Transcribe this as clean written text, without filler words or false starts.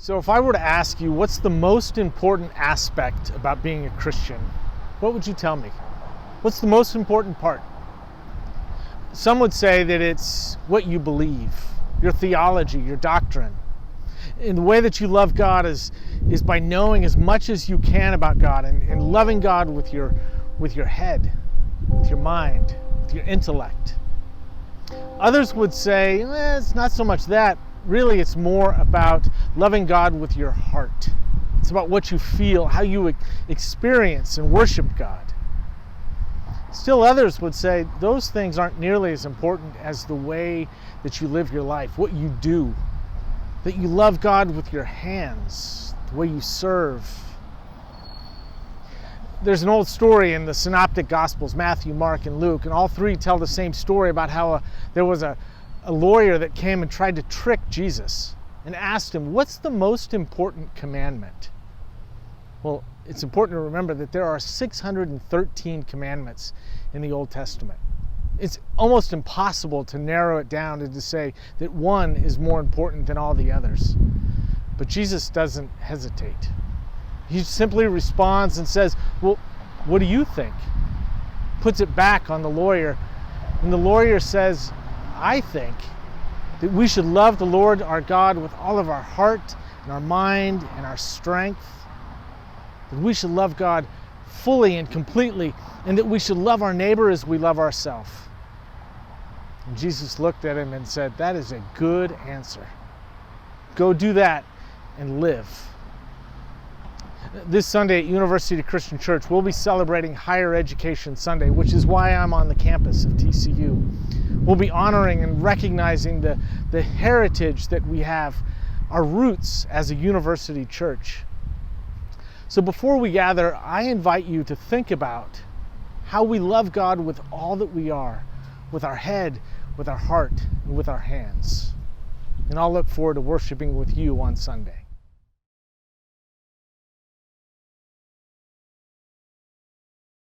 So if I were to ask you, what's the most important aspect about being a Christian? What would you tell me? What's the most important part? Some would say that it's what you believe, your theology, your doctrine. And the way that you love God is by knowing as much as you can about God and loving God with your head, with your mind, with your intellect. Others would say, it's not so much that. Really, it's more about loving God with your heart. It's about what you feel, how you experience and worship God. Still others would say those things aren't nearly as important as the way that you live your life, what you do, that you love God with your hands, the way you serve. There's an old story in the Synoptic Gospels, Matthew, Mark, and Luke, and all three tell the same story about how there was a lawyer that came and tried to trick Jesus and asked him, what's the most important commandment? Well, it's important to remember that there are 613 commandments in the Old Testament. It's almost impossible to narrow it down and to say that one is more important than all the others. But Jesus doesn't hesitate. He simply responds and says, well, what do you think? Puts it back on the lawyer. And the lawyer says, I think that we should love the Lord our God with all of our heart and our mind and our strength. That we should love God fully and completely, and that we should love our neighbor as we love ourselves. And Jesus looked at him and said, that is a good answer. Go do that and live. This Sunday at University Christian Church, we'll be celebrating Higher Education Sunday, which is why I'm on the campus of TCU. We'll be honoring and recognizing the heritage that we have, our roots as a university church. So before we gather, I invite you to think about how we love God with all that we are, with our head, with our heart, and with our hands. And I'll look forward to worshiping with you on Sunday.